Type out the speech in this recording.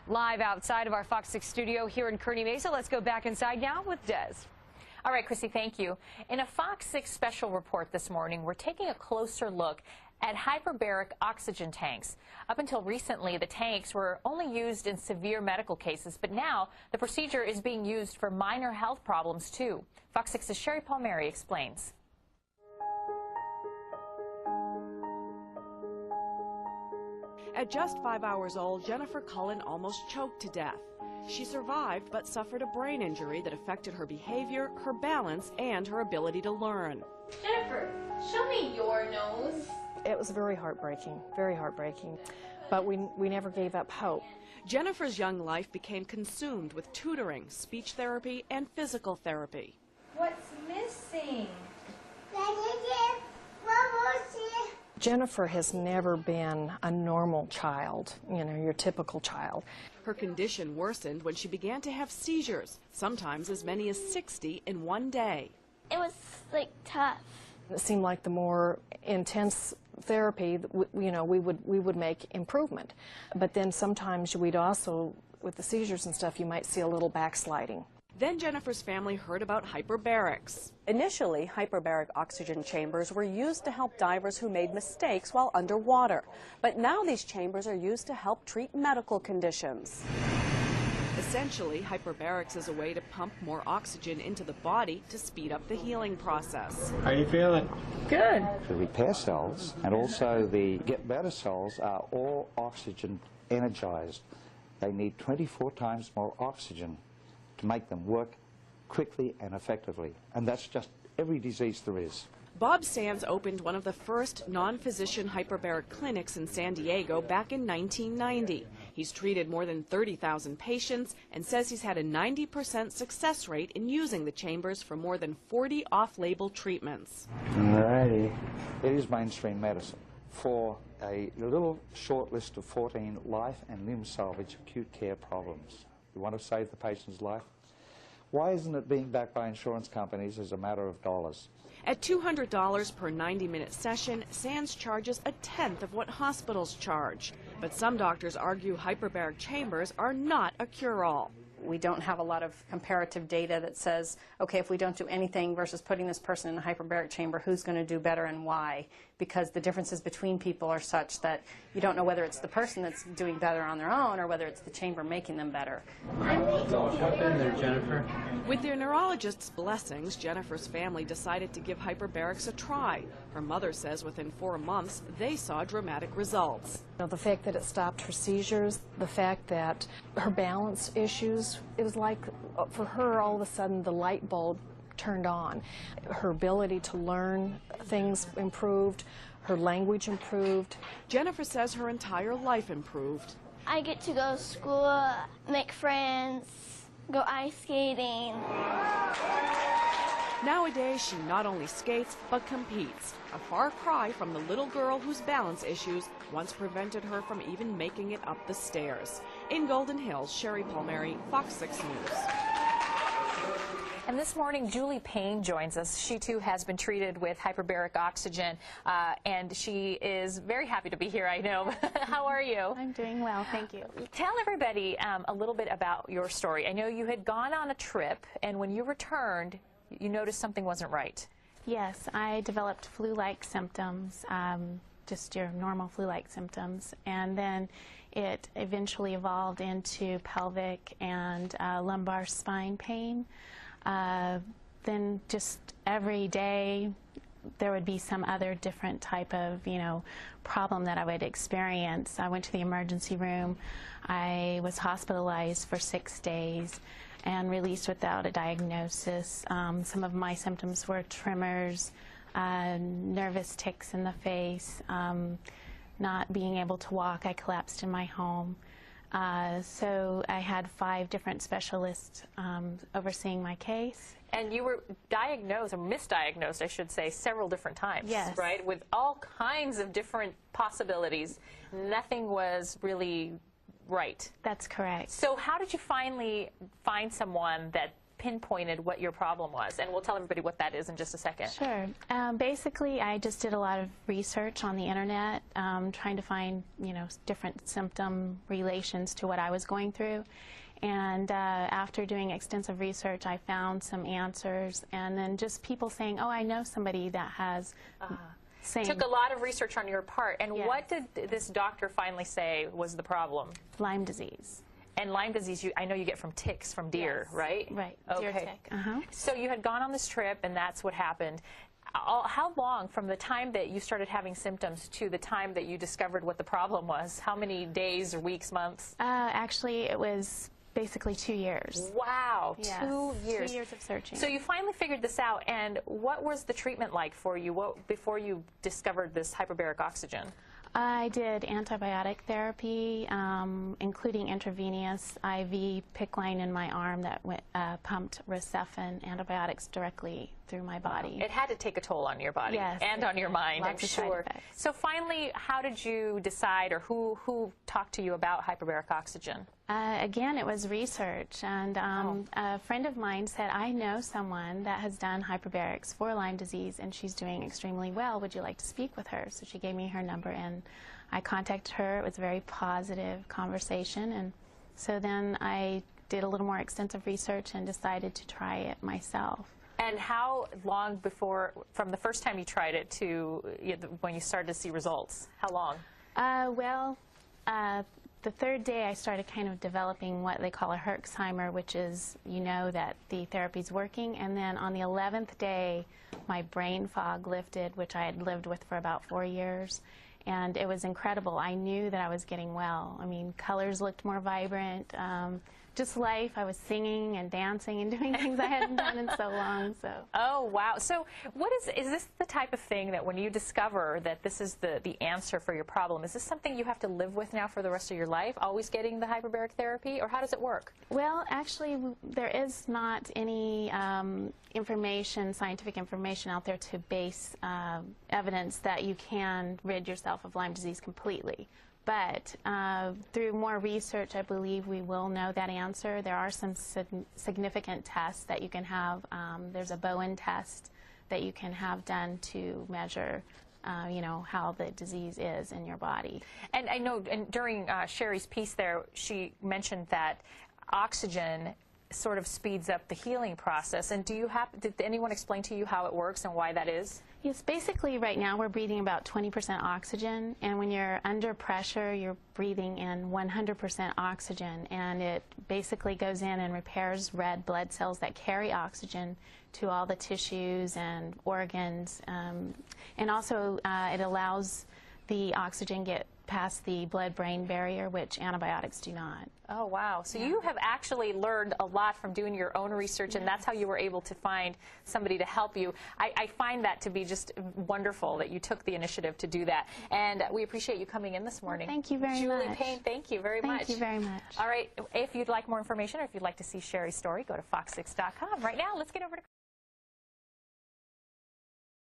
live outside of our Fox 6 studio here in Kearney Mesa. Let's go back inside now with Des. All right, Chrissy, thank you. In a Fox 6 special report this morning, we're taking a closer look at hyperbaric oxygen tanks. Up until recently, the tanks were only used in severe medical cases, but now the procedure is being used for minor health problems, too. Fox 6's Sherry Palmieri explains. At just 5 hours old, Jennifer Cullen almost choked to death. She survived but suffered a brain injury that affected her behavior, her balance, and her ability to learn. Jennifer, show me your nose. It was very heartbreaking, but we never gave up hope. Jennifer's young life became consumed with tutoring, speech therapy, and physical therapy. What's missing? Jennifer has never been a normal child, you know, your typical child. Her condition worsened when she began to have seizures, sometimes as many as 60 in one day. It was, like, tough. It seemed like the more intense therapy, you know, we would make improvement. But then sometimes we'd also, with the seizures and stuff, you might see a little backsliding. Then Jennifer's family heard about hyperbarics. Initially, hyperbaric oxygen chambers were used to help divers who made mistakes while underwater. But now these chambers are used to help treat medical conditions. Essentially, hyperbarics is a way to pump more oxygen into the body to speed up the healing process. How are you feeling? Good. The repair cells and also the get better cells are all oxygen energized. They need 24 times more oxygen to make them work quickly and effectively. And that's just every disease there is. Bob Sands opened one of the first non-physician hyperbaric clinics in San Diego back in 1990. He's treated more than 30,000 patients and says he's had a 90% success rate in using the chambers for more than 40 off-label treatments. Alrighty. It is mainstream medicine. For a little short list of 14 life and limb salvage acute care problems. You want to save the patient's life? Why isn't it being backed by insurance companies as a matter of dollars? At $200 per 90-minute session, Sands charges a tenth of what hospitals charge. But some doctors argue hyperbaric chambers are not a cure-all. We don't have a lot of comparative data that says, okay, if we don't do anything versus putting this person in a hyperbaric chamber, who's going to do better and why? Because the differences between people are such that you don't know whether it's the person that's doing better on their own or whether it's the chamber making them better. Jump in there, Jennifer. With their neurologist's blessings, Jennifer's family decided to give hyperbarics a try. Her mother says within 4 months, they saw dramatic results. You know, the fact that it stopped her seizures, the fact that her balance issues, it was like for her all of a sudden the light bulb turned on. Her ability to learn things improved, her language improved. Jennifer says her entire life improved. I get to go to school, make friends, go ice skating. Nowadays, she not only skates, but competes. A far cry from the little girl whose balance issues once prevented her from even making it up the stairs. In Golden Hills, Sherry Palmieri, Fox 6 News. And this morning, Julie Payne joins us. She, too, has been treated with hyperbaric oxygen, and she is very happy to be here, I know. How are you? I'm doing well, thank you. Tell everybody a little bit about your story. I know you had gone on a trip, and when you returned, you noticed something wasn't right. Yes, I developed flu-like symptoms, just your normal flu-like symptoms, and then it eventually evolved into pelvic and lumbar spine pain. Then just every day there would be some other different type of, problem that I would experience. I went to the emergency room. I was hospitalized for 6 days and released without a diagnosis. Some of my symptoms were tremors, nervous tics in the face, not being able to walk. I collapsed in my home. So I had 5 different specialists overseeing my case. And you were diagnosed, or misdiagnosed, I should say, several different times, yes, right? With all kinds of different possibilities. Nothing was really right. That's correct. So how did you finally find someone that pinpointed what your problem was, and we'll tell everybody what that is in just a second. Sure. Basically, I just did a lot of research on the internet, trying to find, different symptom relations to what I was going through. And after doing extensive research, I found some answers, and then just people saying, oh, I know somebody that has same. Took a lot of research on your part, and Yes. what did this doctor finally say was the problem? Lyme disease. And Lyme disease, I know you get from ticks from deer, Yes. right? Right. Okay. Deer tick. So you had gone on this trip, and that's what happened. How long, from the time that you started having symptoms to the time that you discovered what the problem was? How many days or weeks, months? Actually, it was basically 2 years. Wow, Yes. 2 years. 2 years of searching. So you finally figured this out, and what was the treatment like for you before you discovered this hyperbaric oxygen? I did antibiotic therapy, including intravenous IV PICC line in my arm that pumped Recefin antibiotics directly through my body. It had to take a toll on your body Yes, and on your mind, I'm lots of side sure. effects. So finally, how did you decide, or who talked to you about hyperbaric oxygen? Again, it was research, and a friend of mine said, I know someone that has done hyperbarics for Lyme disease, and she's doing extremely well. Would you like to speak with her? So she gave me her number, and I contacted her. It was a very positive conversation, and so then I did a little more extensive research and decided to try it myself. And how long before, from the first time you tried it to when you started to see results? How long? The third day I started kind of developing what they call a Herxheimer, which is that the therapy's working. And then on the 11th day, my brain fog lifted, which I had lived with for about 4 years. And it was incredible. I knew that I was getting well. I mean, colors looked more vibrant. Just life. I was singing and dancing and doing things I hadn't done in so long. So. Oh, wow. So is this the type of thing that when you discover that this is the answer for your problem, is this something you have to live with now for the rest of your life, always getting the hyperbaric therapy, or how does it work? Well, actually, there is not any scientific information out there to base evidence that you can rid yourself of Lyme disease completely. But through more research, I believe we will know that answer. There are some significant tests that you can have. There's a Bowen test that you can have done to measure, how the disease is in your body. And I know during Sherry's piece there, she mentioned that oxygen sort of speeds up the healing process. And did anyone explain to you how it works and why that is? Yes, basically right now we're breathing about 20% oxygen, and when you're under pressure, you're breathing in 100% oxygen, and it basically goes in and repairs red blood cells that carry oxygen to all the tissues and organs, and also it allows the oxygen get past the blood-brain barrier, which antibiotics do not. Oh, wow. So you have actually learned a lot from doing your own research, and that's how you were able to find somebody to help you. I find that to be just wonderful that you took the initiative to do that. And we appreciate you coming in this morning. Well, thank you very Julie much. Payne, thank you very much. Thank you very much. All right. If you'd like more information or if you'd like to see Sherry's story, go to fox6.com. Right now, let's get over to